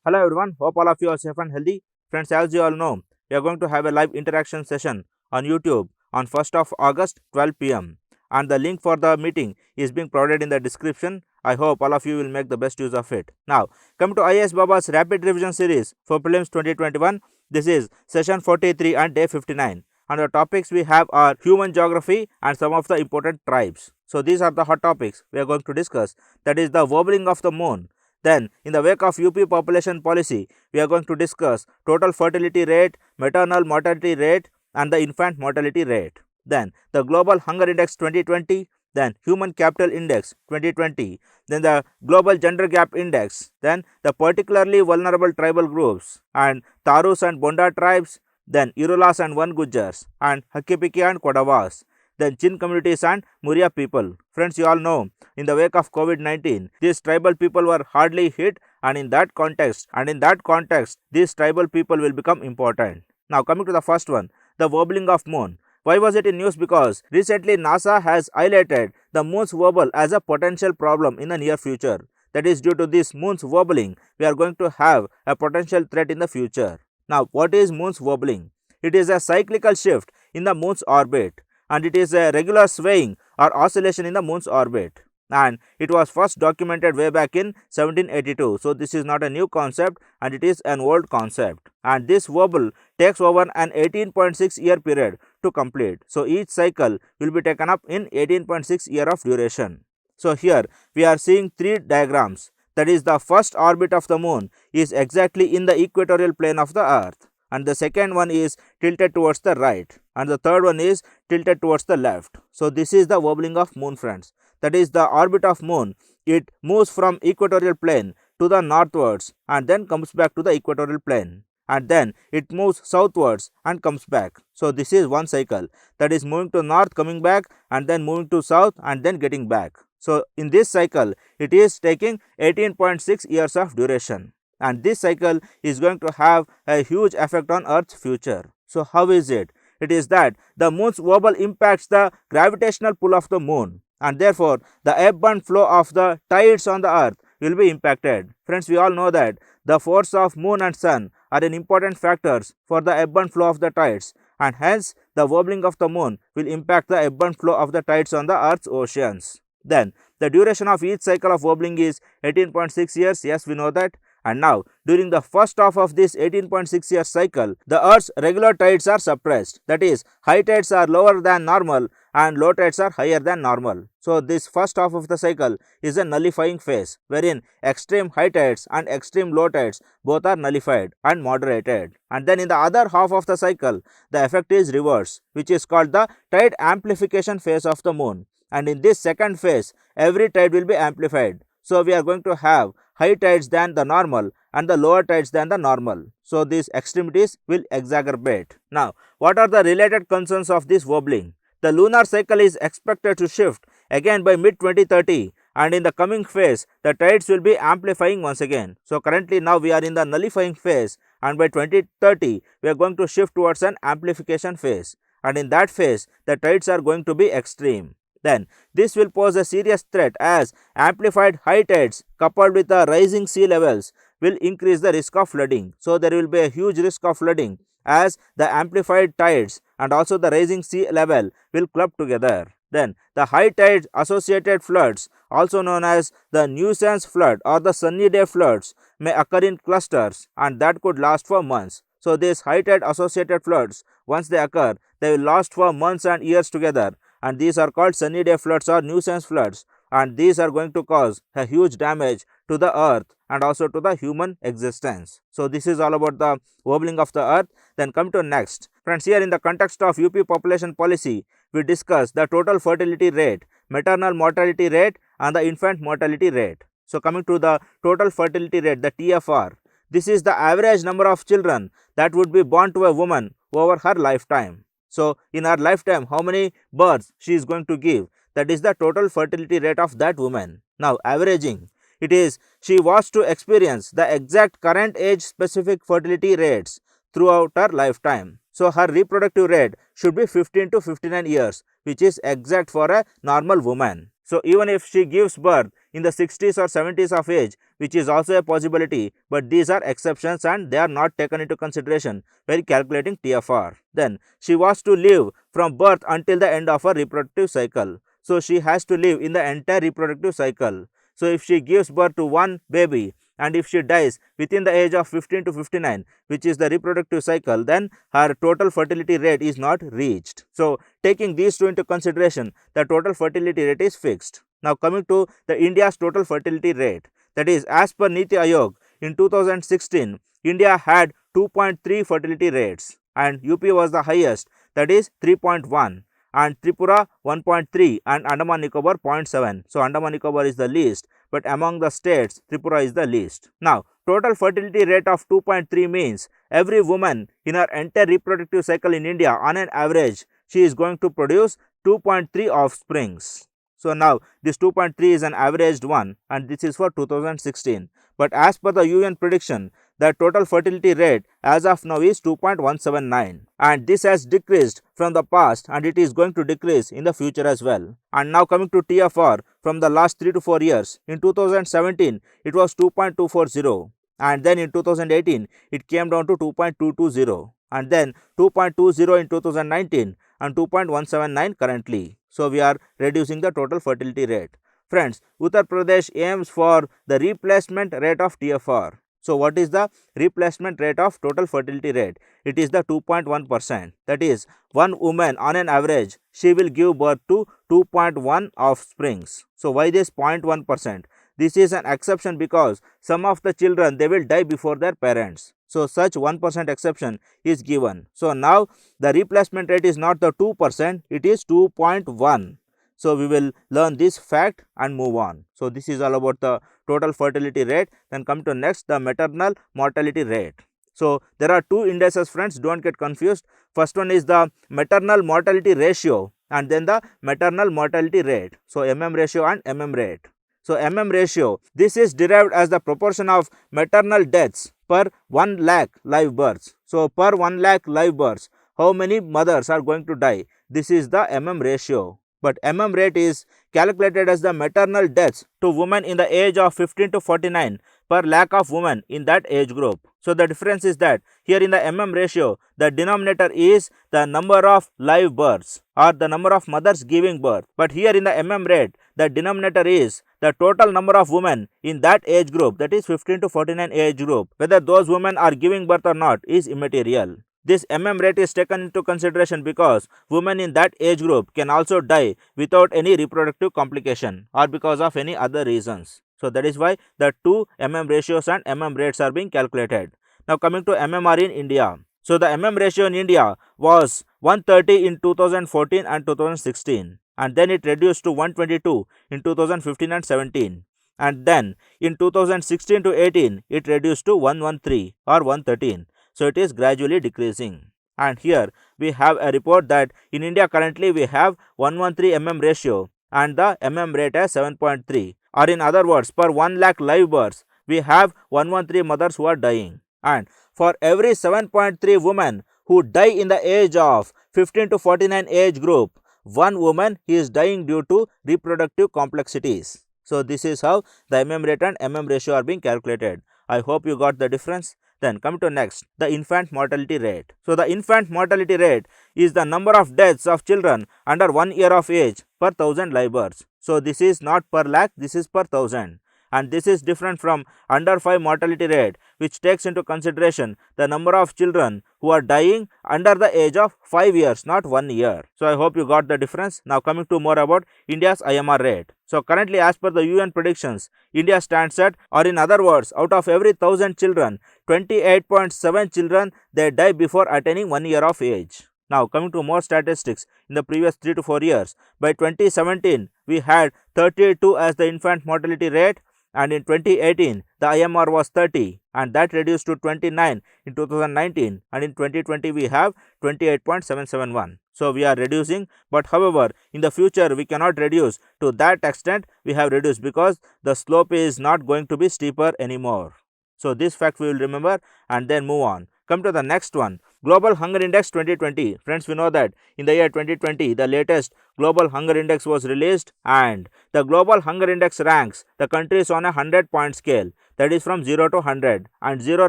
Hello everyone, hope all of you are safe and healthy. Friends, as you all know, we are going to have a live interaction session on YouTube on 1st of August 12 pm, and the link for the meeting is being provided in the description. I hope all of you will make the best use of it. Now, come to IAS Baba's Rapid Revision Series for Prelims 2021. This is session 43 and day 59. And the topics we have are human geography and some of the important tribes. So these are the hot topics we are going to discuss. That is the wobbling of the moon. Then, in the wake of UP population policy, we are going to discuss total fertility rate, maternal mortality rate, and the infant mortality rate. Then, the Global Hunger Index 2020, then Human Capital Index 2020, then the Global Gender Gap Index, then the particularly vulnerable tribal groups, and Tarus and Bonda tribes, then Irulas and One Gujars, and Hakipiki and Kodawas, then Chin communities and Muria people. Friends, you all know, in the wake of COVID-19, these tribal people were hardly hit, and in that context, these tribal people will become important. Now, coming to the first one, the wobbling of moon. Why was it in news? Because recently NASA has highlighted the moon's wobble as a potential problem in the near future. That is, due to this moon's wobbling, we are going to have a potential threat in the future. Now, what is moon's wobbling? It is a cyclical shift in the moon's orbit, and it is a regular swaying or oscillation in the moon's orbit, and it was first documented way back in 1782. So this is not a new concept, and it is an old concept, and this wobble takes over an 18.6 year period to complete. So each cycle will be taken up in 18.6 year of duration. So here we are seeing three diagrams. That is, the first orbit of the moon is exactly in the equatorial plane of the earth, and the second one is tilted towards the right, and the third one is tilted towards the left. So this is the wobbling of moon, friends. That is, the orbit of moon, it moves from equatorial plane to the northwards and then comes back to the equatorial plane, and then it moves southwards and comes back. So this is one cycle, that is moving to north, coming back, and then moving to south and then getting back. So in this cycle, it is taking 18.6 years of duration, and this cycle is going to have a huge effect on Earth's future. So how is it? It is that the moon's wobble impacts the gravitational pull of the moon, and therefore the ebb and flow of the tides on the earth will be impacted. Friends, we all know that the force of moon and sun are an important factors for the ebb and flow of the tides, and hence the wobbling of the moon will impact the ebb and flow of the tides on the earth's oceans. Then the duration of each cycle of wobbling is 18.6 years. Yes, we know that. And now, during the first half of this 18.6 year cycle, the Earth's regular tides are suppressed. That is, high tides are lower than normal and low tides are higher than normal. So, this first half of the cycle is a nullifying phase, wherein extreme high tides and extreme low tides both are nullified and moderated. And then in the other half of the cycle, the effect is reversed, which is called the tide amplification phase of the moon. And in this second phase, every tide will be amplified. So, we are going to have high tides than the normal and the lower tides than the normal. So, these extremities will exacerbate. Now, what are the related concerns of this wobbling? The lunar cycle is expected to shift again by mid 2030, and in the coming phase, the tides will be amplifying once again. So, currently now we are in the nullifying phase, and by 2030, we are going to shift towards an amplification phase, and in that phase, the tides are going to be extreme. Then this will pose a serious threat, as amplified high tides coupled with the rising sea levels will increase the risk of flooding. So there will be a huge risk of flooding, as the amplified tides and also the rising sea level will club together. Then the high tide associated floods, also known as the nuisance flood or the sunny day floods, may occur in clusters, and that could last for months. So these high tide associated floods, once they occur, they will last for months and years together, and these are called sunny day floods or nuisance floods, and these are going to cause a huge damage to the earth and also to the human existence. So this is all about the wobbling of the earth. Then come to next. Friends, here in the context of UP population policy, we discuss the total fertility rate, maternal mortality rate, and the infant mortality rate. So coming to the total fertility rate, the TFR, this is the average number of children that would be born to a woman over her lifetime. So in her lifetime, how many births she is going to give, that is the total fertility rate of that woman. Now averaging, it is she was to experience the exact current age specific fertility rates throughout her lifetime. So her reproductive rate should be 15 to 59 years, which is exact for a normal woman. So even if she gives birth in the 60s or 70s of age, which is also a possibility, but these are exceptions and they are not taken into consideration while calculating TFR. Then she was to live from birth until the end of her reproductive cycle. So she has to live in the entire reproductive cycle. So if she gives birth to one baby and if she dies within the age of 15 to 59, which is the reproductive cycle, then her total fertility rate is not reached. So taking these two into consideration, the total fertility rate is fixed. Now coming to the India's total fertility rate, that is as per Niti Aayog in 2016, India had 2.3 fertility rates and UP was the highest, that is 3.1, and Tripura 1.3 and Andaman Nicobar 0.7. So Andaman Nicobar is the least, but among the states Tripura is the least. Now total fertility rate of 2.3 means every woman in her entire reproductive cycle in India on an average she is going to produce 2.3 offsprings. So now this 2.3 is an averaged one and this is for 2016. But as per the UN prediction, the total fertility rate as of now is 2.179 and this has decreased from the past and it is going to decrease in the future as well. And now coming to TFR from the last 3 to 4 years, in 2017 it was 2.240 and then in 2018 it came down to 2.220 and then 2.20 in 2019 and 2.179 currently. So we are reducing the total fertility rate. Friends, Uttar Pradesh aims for the replacement rate of TFR. So what is the replacement rate of total fertility rate? It is the 2.1%. That is, one woman on an average, she will give birth to 2.1 offsprings. So why this 0.1%? This is an exception because some of the children, they will die before their parents. So such 1% exception is given. So now the replacement rate is not the 2%, it is 2.1. So we will learn this fact and move on. So this is all about the total fertility rate. Then come to next, the maternal mortality rate. So there are two indices, friends, don't get confused. First one is the maternal mortality ratio and then the maternal mortality rate. So MM ratio and MM rate. So MM ratio, this is derived as the proportion of maternal deaths per 1 lakh live births. So per 1 lakh live births, how many mothers are going to die? This is the MM ratio. But MM rate is calculated as the maternal deaths to women in the age of 15 to 49 per lakh of women in that age group. So the difference is that here in the MM ratio, the denominator is the number of live births or the number of mothers giving birth. But here in the MM rate, the denominator is the total number of women in that age group, that is 15 to 49 age group. Whether those women are giving birth or not is immaterial. This MM rate is taken into consideration because women in that age group can also die without any reproductive complication or because of any other reasons. So that is why the two MM ratios and MM rates are being calculated. Now coming to MMR in India. So the MM ratio in India was 130 in 2014 and 2016 and then it reduced to 122 in 2015 and 17 and then in 2016 to 18 it reduced to 113 or 113. So it is gradually decreasing. And here we have a report that in India currently we have 113 mm ratio and the mm rate as 7.3, or in other words, per 1 lakh live births we have 113 mothers who are dying, and for every 7.3 women who die in the age of 15 to 49 age group, one woman is dying due to reproductive complexities. So this is how the mm rate and mm ratio are being calculated. I hope you got the difference. Then come to next, the infant mortality rate. So the infant mortality rate is the number of deaths of children under 1 year of age per 1000 live births. So this is not per lakh, this is per 1000. And this is different from under 5 mortality rate, which takes into consideration the number of children who are dying under the age of 5 years, not 1 year. So I hope you got the difference. Now coming to more about India's IMR rate. So currently, as per the UN predictions, India stands at, or in other words, out of every 1000 children, 28.7 children they die before attaining 1 year of age. Now coming to more statistics, in the previous 3 to 4 years, by 2017 we had 32 as the infant mortality rate, and in 2018 the IMR was 30 and that reduced to 29 in 2019, and in 2020 we have 28.771. So we are reducing, but however in the future we cannot reduce to that extent we have reduced because the slope is not going to be steeper anymore. So this fact we will remember and then move on. Come to the next one, Global Hunger Index 2020. Friends, we know that in the year 2020, the latest Global Hunger Index was released, and the Global Hunger Index ranks the countries on a 100-point scale, that is from 0 to 100, and 0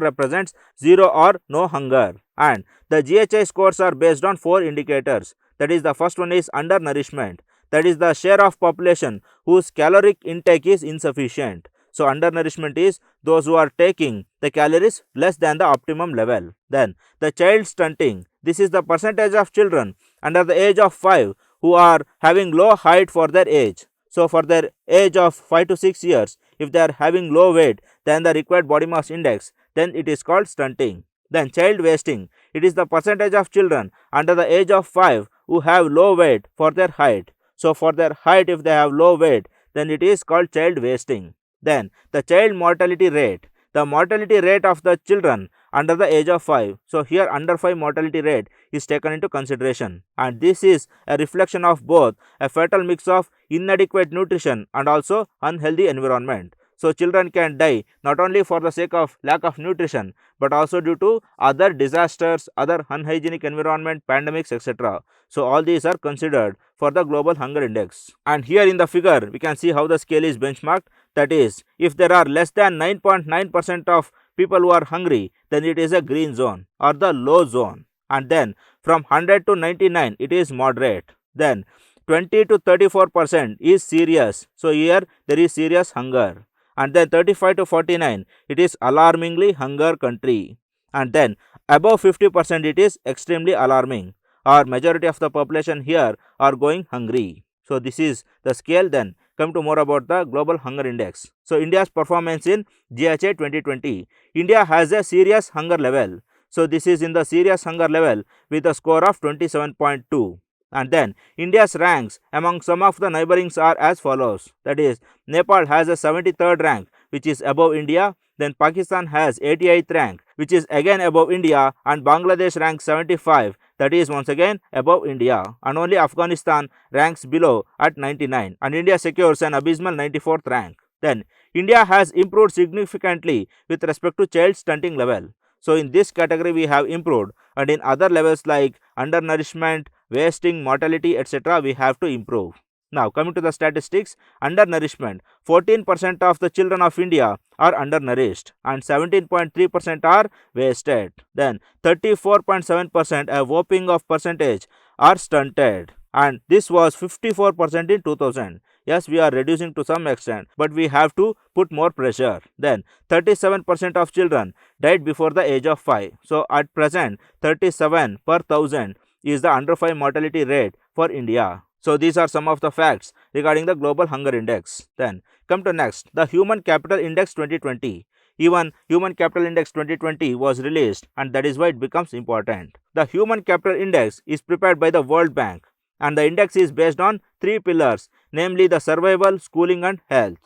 represents 0 or no hunger. And the GHI scores are based on 4 indicators. That is, the first one is undernourishment, that is the share of population whose caloric intake is insufficient. So, undernourishment is those who are taking the calories less than the optimum level. Then, the child stunting. This is the percentage of children under the age of 5 who are having low height for their age. So, for their age of 5 to 6 years, if they are having low weight than the required body mass index, then it is called stunting. Then, child wasting. It is the percentage of children under the age of 5 who have low weight for their height. So, for their height, if they have low weight, then it is called child wasting. Then, the child mortality rate. The mortality rate of the children under the age of 5. So, here under 5 mortality rate is taken into consideration, and this is a reflection of both a fatal mix of inadequate nutrition and also unhealthy environment. So, children can die not only for the sake of lack of nutrition, but also due to other disasters, other unhygienic environment, pandemics, etc. So, all these are considered for the Global Hunger Index. And here in the figure, we can see how the scale is benchmarked. That is, if there are less than 9.9% of people who are hungry, then it is a green zone or the low zone. And then from 100 to 99, it is moderate. Then 20 to 34% is serious. So, here there is serious hunger. And then 35 to 49, it is alarmingly hunger country. And then above 50%, it is extremely alarming, or majority of the population here are going hungry. So, this is the scale. Then come to more about the Global Hunger Index. So, India's performance in GHI 2020. India has a serious hunger level. So, this is in the serious hunger level with a score of 27.2. And then India's ranks among some of the neighborings are as follows. That is, Nepal has a 73rd rank, which is above India. Then Pakistan has 88th rank, which is again above India, and Bangladesh ranks 75, that is once again above India, and only Afghanistan ranks below at 99, and India secures an abysmal 94th rank. Then India has improved significantly with respect to child stunting level. So, in this category we have improved, and in other levels like undernourishment, wasting, mortality, etc., we have to improve. Now, coming to the statistics, undernourishment, 14% of the children of India are undernourished and 17.3% are wasted. Then 34.7%, a whopping of percentage, are stunted, and this was 54% in 2000. Yes, we are reducing to some extent, but we have to put more pressure. Then 37% of children died before the age of 5. So, at present 37 per thousand is the under 5 mortality rate for India. So, these are some of the facts regarding the Global Hunger Index. Then come to next, the Human Capital Index 2020. Even Human Capital Index 2020 was released, and that is why it becomes important. The Human Capital Index is prepared by the World Bank, and the index is based on 3 pillars, namely the survival, schooling and health.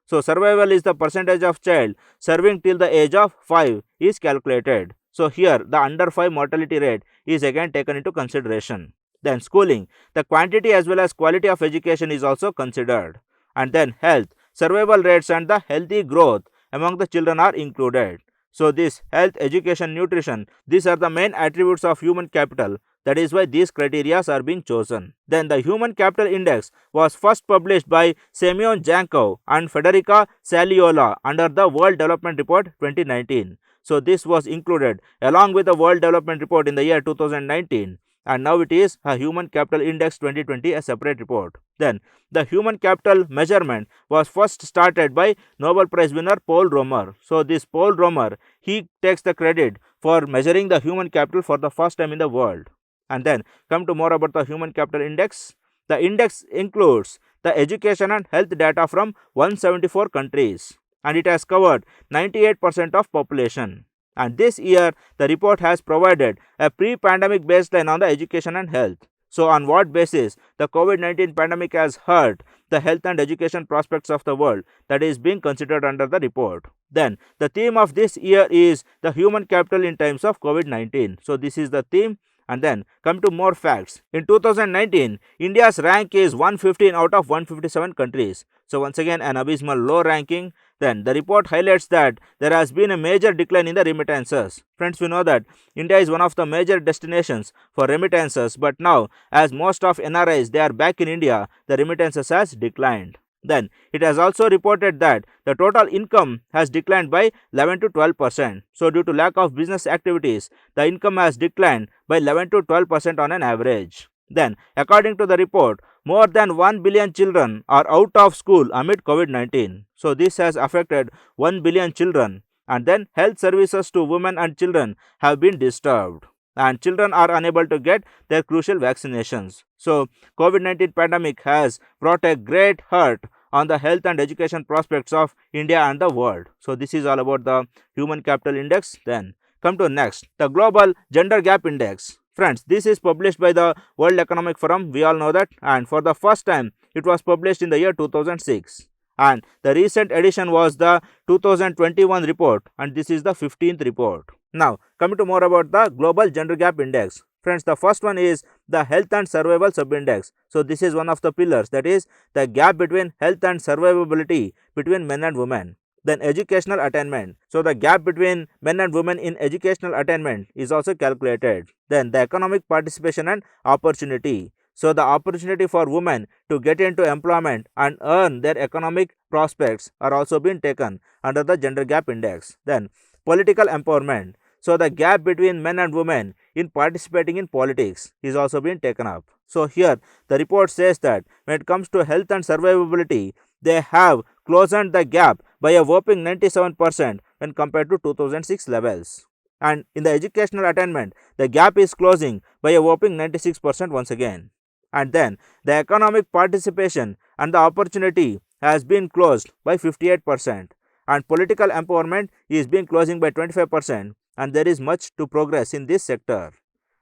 So, survival is the percentage of child serving till the age of 5 is calculated. So, here the under 5 mortality rate is again taken into consideration. Then schooling, the quantity as well as quality of education is also considered. And then health, survival rates and the healthy growth among the children are included. So, this health, education, nutrition, these are the main attributes of human capital. That is why these criteria are being chosen. Then the Human Capital Index was first published by Semyon Jankov and Federica Saliola under the World Development Report 2019. So, this was included along with the World Development Report in the year 2019, and now it is a Human Capital Index 2020, a separate report. Then the human capital measurement was first started by Nobel Prize winner Paul Romer. So, this Paul Romer, he takes the credit for measuring the human capital for the first time in the world. And then come to more about the Human Capital Index. The index includes the education and health data from 174 countries, and it has covered 98% of population. And this year the report has provided a pre-pandemic baseline on the education and health. So, on what basis the COVID-19 pandemic has hurt the health and education prospects of the world, that is being considered under the report. Then the theme of this year is the human capital in times of COVID-19. So, this is the theme. And then come to more facts. In 2019, India's rank is 115 out of 157 countries. So, once again an abysmal low ranking. Then the report highlights that there has been a major decline in the remittances. Friends, we know that India is one of the major destinations for remittances, but now as most of NRIs they are back in India, the remittances has declined. Then it has also reported that the total income has declined by 11 to 12%. So due to lack of business activities, the income has declined by 11 to 12% on an average. Then, according to the report, more than 1 billion children are out of school amid COVID-19. So this has affected 1 billion children. And then health services to women and children have been disturbed, and children are unable to get their crucial vaccinations. So COVID-19 pandemic has brought a great hurt on the health and education prospects of India and the world. So this is all about the human capital index. Then come to next, the global gender gap index. Friends, this is published by the World Economic Forum, we all know that, and for the first time it was published in the year 2006, and the recent edition was the 2021 report, and this is the 15th report. Now coming to more about the global gender gap index. Friends, the first one is the health and survival subindex. So this is one of the pillars, that is the gap between health and survivability between men and women. Then educational attainment. So the gap between men and women in educational attainment is also calculated. Then the economic participation and opportunity. So the opportunity for women to get into employment and earn their economic prospects are also being taken under the gender gap index. Then political empowerment. So the gap between men and women in participating in politics is also being taken up. So here the report says that when it comes to health and survivability, they have closed the gap by a whopping 97% when compared to 2006 levels. And in the educational attainment, the gap is closing by a whopping 96% once again. And then the economic participation and the opportunity has been closed by 58%, and political empowerment is being closing by 25%, and there is much to progress in this sector.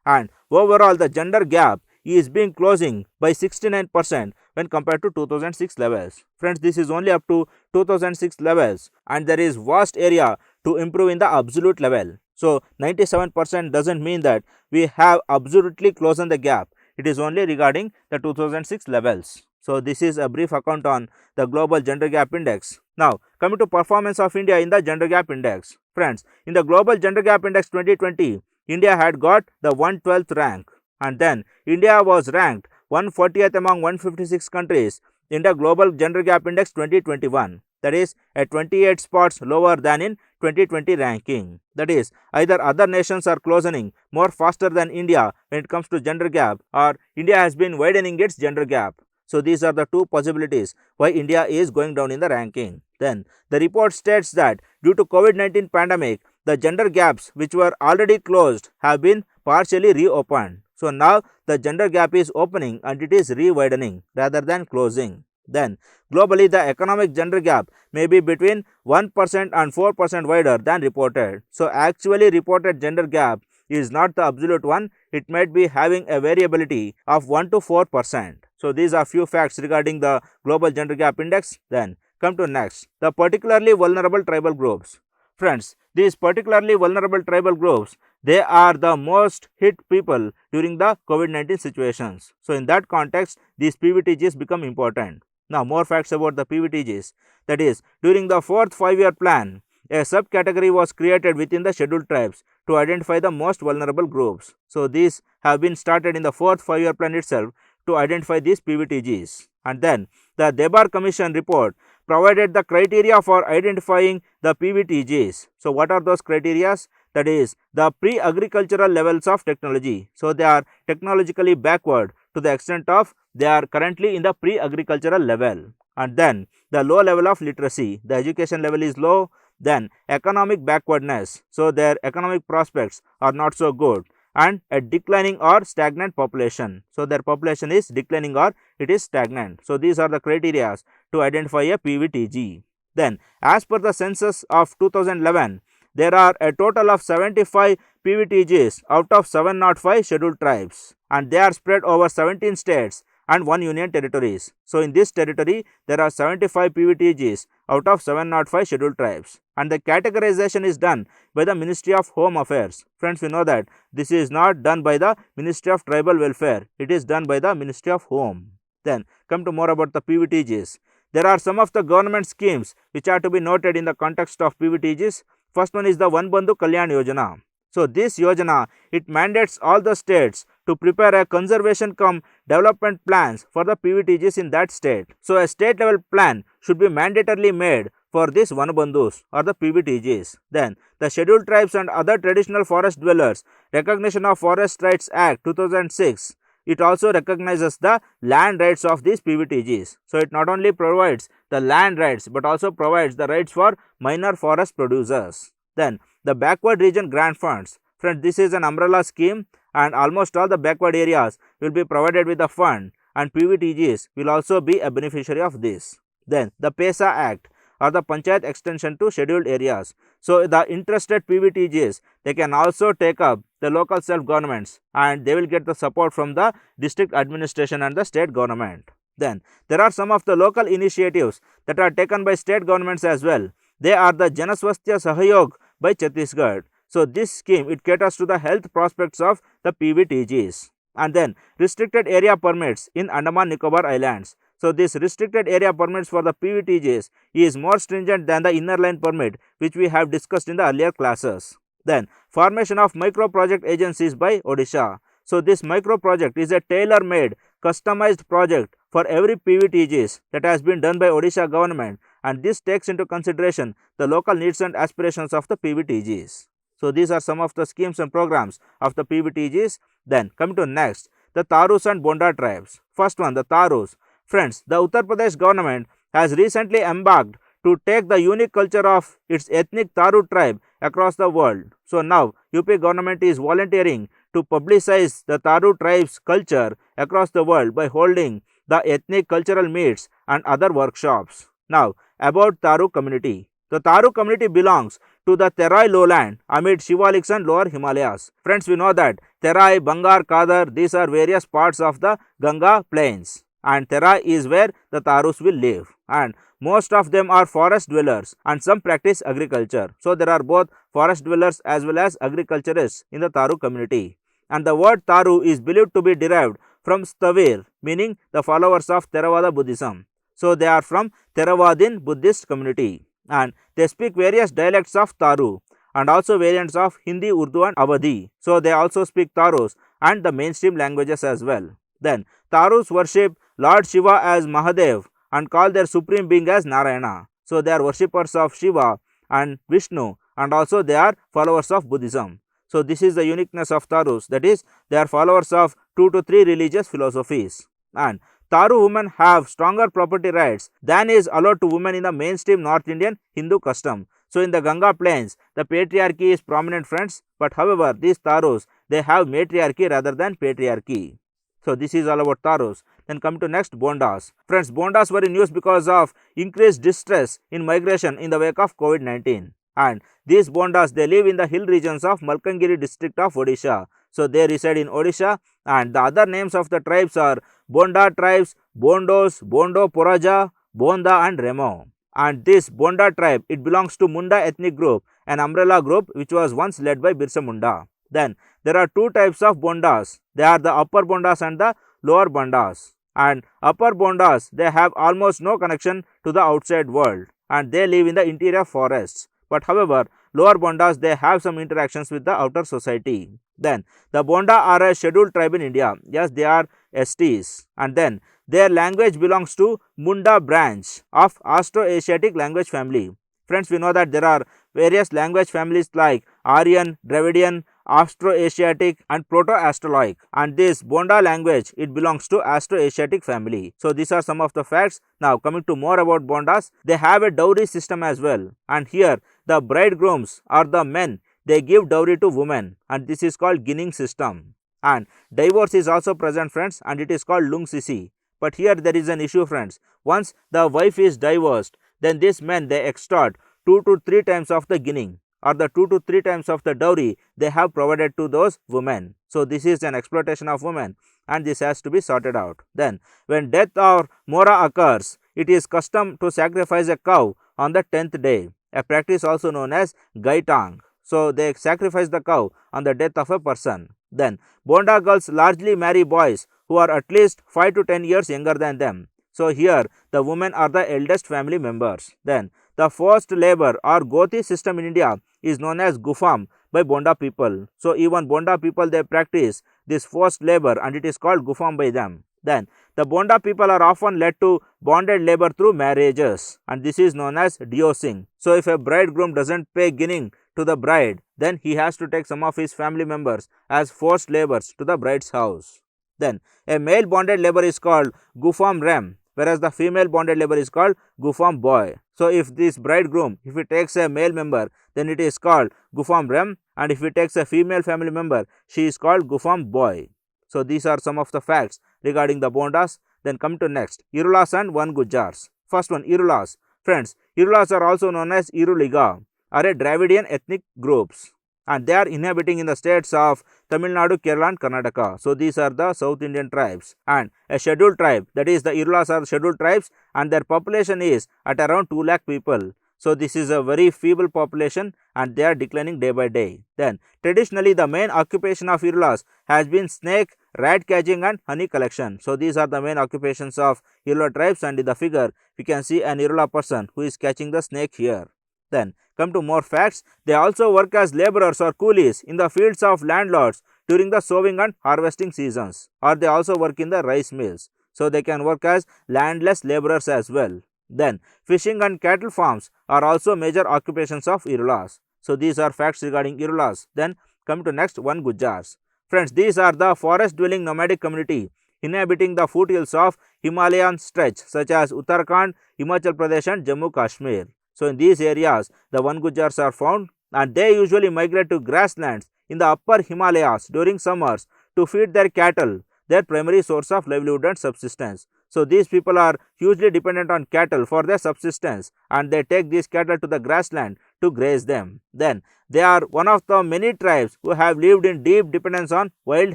And overall the gender gap is being closing by 69% when compared to 2006 levels. Friends, this is only up to 2006 levels, and there is vast area to improve in the absolute level. So 97% doesn't mean that we have absolutely closed the gap. It is only regarding the 2006 levels. So this is a brief account on the global gender gap index. Now coming to performance of India in the gender gap index. Friends, in the global gender gap index 2020, India had got the 112th rank, and then India was ranked 140th among 156 countries in the global gender gap index 2021, that is at 28 spots lower than in 2020 ranking. That is, either other nations are closing more faster than India when it comes to gender gap, or India has been widening its gender gap. So these are the two possibilities why India is going down in the ranking. Then the report states that due to COVID-19 pandemic, the gender gaps which were already closed have been partially reopened. So now the gender gap is opening and it is re-widening rather than closing. Then globally the economic gender gap may be between 1% and 4% wider than reported. So actually reported gender gap is not the absolute one, it might be having a variability of 1 to 4%. So these are few facts regarding the global gender gap index. Then come to next, the particularly vulnerable tribal groups. Friends, these particularly vulnerable tribal groups, they are the most hit people during the COVID-19 situations. So in that context, these PVTGs become important. Now more facts about the PVTGs. That is, during the fourth 5-year plan, a subcategory was created within the scheduled tribes to identify the most vulnerable groups. So these have been started in the fourth 5-year plan itself to identify these PVTGs. And then the Debar Commission report provided the criteria for identifying the PVTGs. So what are those criteria? That is the pre-agricultural levels of technology. So they are technologically backward to the extent of they are currently in the pre-agricultural level. And then the low level of literacy, the education level is low. Then economic backwardness, so their economic prospects are not so good, and a declining or stagnant population, so their population is declining or it is stagnant. So these are the criteria to identify a PVTG. Then as per the census of 2011, there are a total of 75 PVTGs out of 705 scheduled tribes, and they are spread over 17 states and 1 union territories. So in this territory there are 75 PVTGs out of 705 scheduled tribes, and the categorization is done by the Ministry of Home Affairs. Friends, we know that this is not done by the Ministry of Tribal Welfare, it is done by the Ministry of Home. Then come to more about the PVTGs. there are some of the government schemes which are to be noted in the context of PVTGs. First one is the One Bandhu Kalyan Yojana. So this Yojana, it mandates all the states to prepare a conservation cum development plans for the PVTGs in that state. So a state level plan should be mandatorily made for these Vanabandhus or the PVTGs. Then the Scheduled Tribes and Other Traditional Forest Dwellers Recognition of Forest Rights Act 2006. It also recognizes the land rights of these PVTGs. So it not only provides the land rights but also provides the rights for minor forest producers. Then the Backward Region Grant Funds. Friends, this is an umbrella scheme and almost all the backward areas will be provided with the fund, and PVTGs will also be a beneficiary of this. Then the PESA Act or the Panchayat Extension to Scheduled Areas. So the interested PVTGs, they can also take up the local self-governments and they will get the support from the district administration and the state government. Then there are some of the local initiatives that are taken by state governments as well. They are the Janaswasthya Sahayog by Chhattisgarh. So this scheme, it caters to the health prospects of the PVTGs. And then restricted area permits in Andaman Nicobar Islands. So this restricted area permits for the PVTGs is more stringent than the inner line permit which we have discussed in the earlier classes. Then formation of micro project agencies by Odisha. So this micro project is a tailor-made customized project for every PVTGs that has been done by Odisha government, and this takes into consideration the local needs and aspirations of the PVTGs. So these are some of the schemes and programs of the PVTGs. Then coming to next, the Tarus and Bonda tribes. First one, the Tarus. Friends, the Uttar Pradesh government has recently embarked to take the unique culture of its ethnic Taru tribe across the world. So now UP government is volunteering to publicize the Taru tribe's culture across the world by holding the ethnic cultural meets and other workshops. Now about Taru community. The Taru community belongs to the Terai lowland amid Shivaliks and lower Himalayas. Friends, we know that Terai, Bangar, Kadar, these are various parts of the Ganga plains, and Terai is where the Tarus will live, and most of them are forest dwellers and some practice agriculture. So there are both forest dwellers as well as agriculturists in the Taru community. And the word Taru is believed to be derived from Stavir, meaning the followers of Theravada Buddhism. So they are from Theravadin Buddhist community, and they speak various dialects of Taru and also variants of Hindi, Urdu and Awadhi. So they also speak Tarus and the mainstream languages as well. Then Tarus worship Lord Shiva as Mahadev and call their supreme being as Narayana. So they are worshippers of Shiva and Vishnu, and also they are followers of Buddhism. So this is the uniqueness of Tarus, that is, they are followers of 2 to 3 religious philosophies. And Taru women have stronger property rights than is allowed to women in the mainstream North Indian Hindu custom. So in the Ganga plains, the patriarchy is prominent, friends, but however these Tarus, they have matriarchy rather than patriarchy. So this is all about Tarus. Then come to next, Bondas. Friends, Bondas were in use because of increased distress in migration in the wake of COVID-19. And these Bondas, they live in the hill regions of Malkangiri district of Odisha. So they reside in Odisha, and the other names of the tribes are Bonda tribes, Bondos, Bondo Poraja, Bonda and Remo. And this Bonda tribe, it belongs to Munda ethnic group, an umbrella group which was once led by Birsa Munda. Then there are two types of Bondas. They are the upper Bondas and the lower Bondas. And upper Bondas, they have almost no connection to the outside world and they live in the interior forests. But however, lower Bondas, they have some interactions with the outer society. Then the Bonda are a scheduled tribe in India. Yes, they are STs. And then their language belongs to Munda branch of Austro-Asiatic language family. Friends, we know that there are various language families like Aryan, Dravidian, Austro-Asiatic and Proto-Astroloic, and this Bonda language, it belongs to Austro-Asiatic family. So these are some of the facts. Now coming to more about Bondas, they have a dowry system as well, and here the bridegrooms or the men, they give dowry to women, and this is called ginning system. And divorce is also present, friends, and it is called lung sisi. But here there is an issue, friends. Once the wife is divorced, then these men, they extort 2 to 3 times of the ginning, or the 2 to 3 times of the dowry they have provided to those women. So this is an exploitation of women, and this has to be sorted out. Then when death or mora occurs, it is custom to sacrifice a cow on the 10th day, a practice also known as gaitang. So they sacrifice the cow on the death of a person. Then Bonda girls largely marry boys who are at least 5 to 10 years younger than them. So here the women are the eldest family members. Then the forced labor or Goti system in India is known as Gufam by Bonda people. So even Bonda people they practice this forced labor and it is called Gufam by them. Then the Bonda people are often led to bonded labor through marriages and this is known as diosing. So if a bridegroom doesn't pay ginning to the bride, then he has to take some of his family members as forced laborers to the bride's house. Then a male bonded labor is called Gufam Ram, whereas the female bonded labor is called Gufam Boy. So if this bridegroom, if he takes a male member, then it is called Gufam Ram, and if he takes a female family member, she is called Gufam Boy. So these are some of the facts regarding the Bondas. Then come to next, Irulas and One Gujars. First one, Irulas. Friends, Irulas are also known as Iruliga, are a Dravidian ethnic groups and they are inhabiting in the states of Tamil Nadu, Kerala and Karnataka. So these are the South Indian tribes and a scheduled tribe, that is the Irulas are scheduled tribes and their population is at around 2 lakh people. So this is a very feeble population and they are declining day by day. Then traditionally the main occupation of Irulas has been snake, rat catching and honey collection. So these are the main occupations of Irula tribes and in the figure we can see an Irula person who is catching the snake here. Then come to more facts. They also work as laborers or coolies in the fields of landlords during the sowing and harvesting seasons, or they also work in the rice mills. So they can work as landless laborers as well. Then fishing and cattle farms are also major occupations of Irulas. So these are facts regarding Irulas. Then come to next one, Gujars. Friends, these are the forest dwelling nomadic community inhabiting the foothills of Himalayan stretch such as Uttarakhand, Himachal Pradesh and Jammu Kashmir. So in these areas the One Gujars are found and they usually migrate to grasslands in the upper Himalayas during summers to feed their cattle, their primary source of livelihood and subsistence. So these people are hugely dependent on cattle for their subsistence and they take these cattle to the grassland to graze them. Then they are one of the many tribes who have lived in deep dependence on wild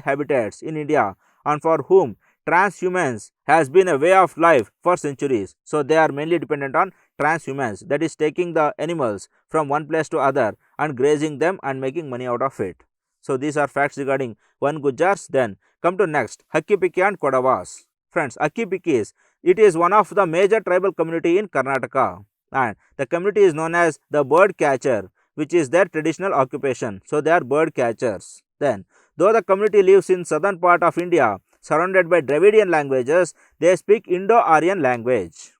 habitats in India and for whom transhumance has been a way of life for centuries. So they are mainly dependent on transhumance, that is taking the animals from one place to other and grazing them and making money out of it. So these are facts regarding One Gujars. Then come to next, Hakkipikki and Kodavas. Friends, Hakkipikkis, it is one of the major tribal community in Karnataka and the community is known as the bird catcher, which is their traditional occupation. So they are bird catchers. Then though the community lives in southern part of India surrounded by Dravidian languages, they speak Indo-Aryan language.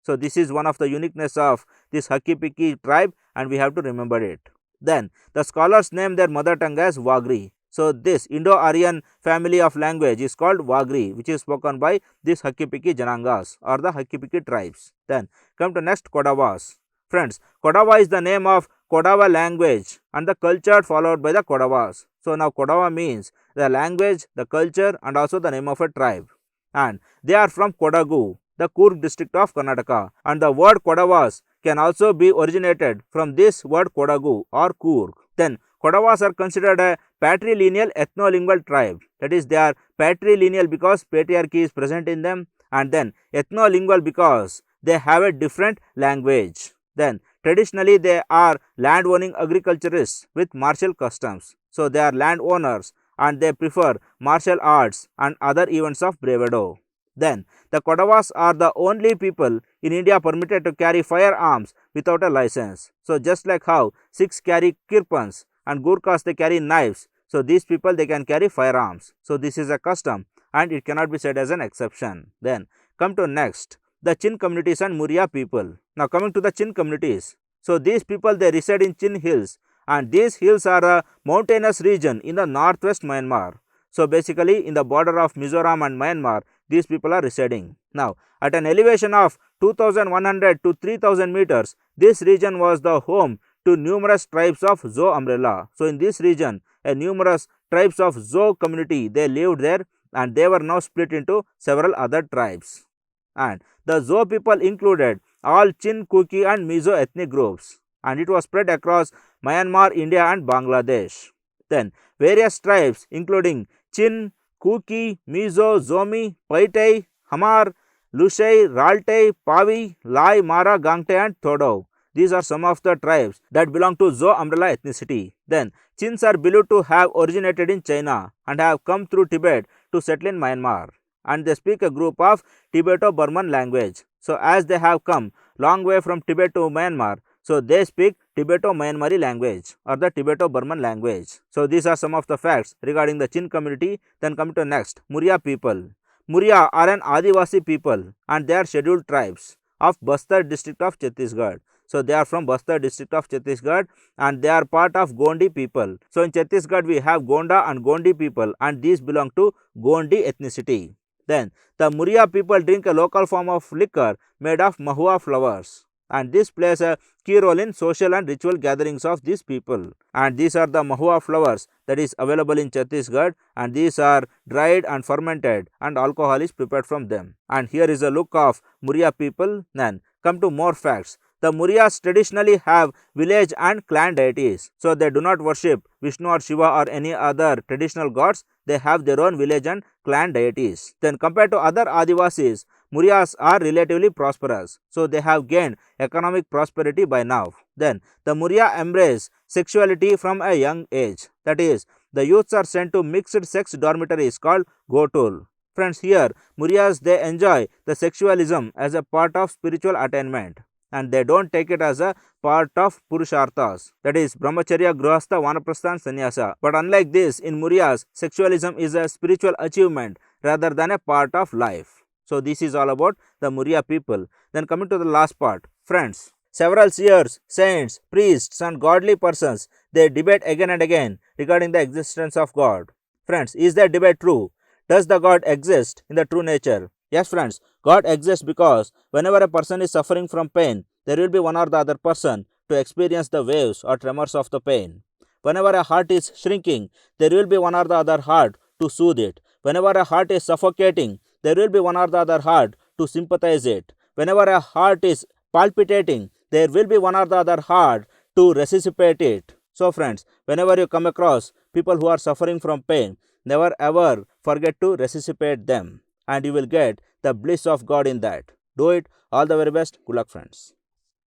So this is one of the uniqueness of this Hakkipikki tribe and we have to remember it. Then the scholars name their mother tongue as Wagri. So this Indo-Aryan family of language is called Wagri, which is spoken by these Hakkipikki Janangas or the Hakkipikki tribes. Then come to next, Kodavas. Friends, Kodava is the name of Kodava language and the culture followed by the Kodavas. So now Kodava means the language, the culture and also the name of a tribe. And they are from Kodagu, the Coorg district of Karnataka, and the word Kodavas can also be originated from this word Kodagu or Coorg. Then Kodavas are considered a patrilineal ethnolingual tribe, that is they are patrilineal because patriarchy is present in them and then ethnolingual because they have a different language. Then traditionally they are land owning agriculturists with martial customs. So they are land owners and they prefer martial arts and other events of bravado. Then the Kodavas are the only people in India permitted to carry firearms without a license. So just like how Sikhs carry kirpans and Gurkhas they carry knives, so these people they can carry firearms. So this is a custom and it cannot be said as an exception. Then come to next, the Chin communities and Muria people. Now coming to the Chin communities, so these people they reside in Chin hills and these hills are a mountainous region in the northwest Myanmar. So basically in the border of Mizoram and Myanmar these people are residing. Now at an elevation of 2100 to 3000 meters, this region was the home to numerous tribes of Zo umbrella. So in this region a numerous tribes of Zo community they lived there and they were now split into several other tribes. And the Zo people included all Chin, Kuki and Mizo ethnic groups and it was spread across Myanmar, India and Bangladesh. Then various tribes including Chin, Kuki, Mizo, Zomi, Paitai, Hamar, Lushai, Ralte, Pavi, Lai, Mara, Gangte and Thodo. These are some of the tribes that belong to Zo umbrella ethnicity. Then Chins are believed to have originated in China and have come through Tibet to settle in Myanmar. and they speak a group of Tibeto-Burman language. So as they have come long way from Tibet to Myanmar, so they speak Tibeto-Myanmari language or the Tibeto-Burman language. So these are some of the facts regarding the Chin community. Then come to next, Murya people. Murya are an Adivasi people and they are scheduled tribes of Bastar district of Chhattisgarh. So they are from Bastar district of Chhattisgarh and they are part of Gondi people. So in Chhattisgarh we have Gonda and Gondi people and these belong to Gondi ethnicity. Then the Murya people drink a local form of liquor made of mahua flowers and this plays a key role in social and ritual gatherings of these people. And these are the mahua flowers that is available in Chhattisgarh and these are dried and fermented and alcohol is prepared from them. And here is a look of Murya people. Then come to more facts. The Muryas traditionally have village and clan deities. So they do not worship Vishnu or Shiva or any other traditional gods. They have their own village and clan deities. Then compared to other Adivasis, Muryas are relatively prosperous. So they have gained economic prosperity by now. Then the Murya embrace sexuality from a young age. That is, the youths are sent to mixed sex dormitories called Gotul. Friends, here Muryas they enjoy the sexualism as a part of spiritual attainment and they don't take it as a part of Purusharthas, that is Brahmacharya, Grihastha, Vanaprastha and Sannyasa. But unlike this, in Muryas, sexualism is a spiritual achievement rather than a part of life. So this is all about the Murya people. Then coming to the last part, friends, several seers, saints, priests and godly persons, they debate again and again regarding the existence of God. Friends, is that debate true? Does the God exist in the true nature? Yes friends, God exists because whenever a person is suffering from pain, there will be one or the other person to experience the waves or tremors of the pain. Whenever a heart is shrinking, there will be one or the other heart to soothe it. Whenever a heart is suffocating, there will be one or the other heart to sympathize it. Whenever a heart is palpitating, there will be one or the other heart to resuscitate it. So friends, whenever you come across people who are suffering from pain, never ever forget to resuscitate them and you will get the bliss of God in that. Do it. All the very best. Good luck friends.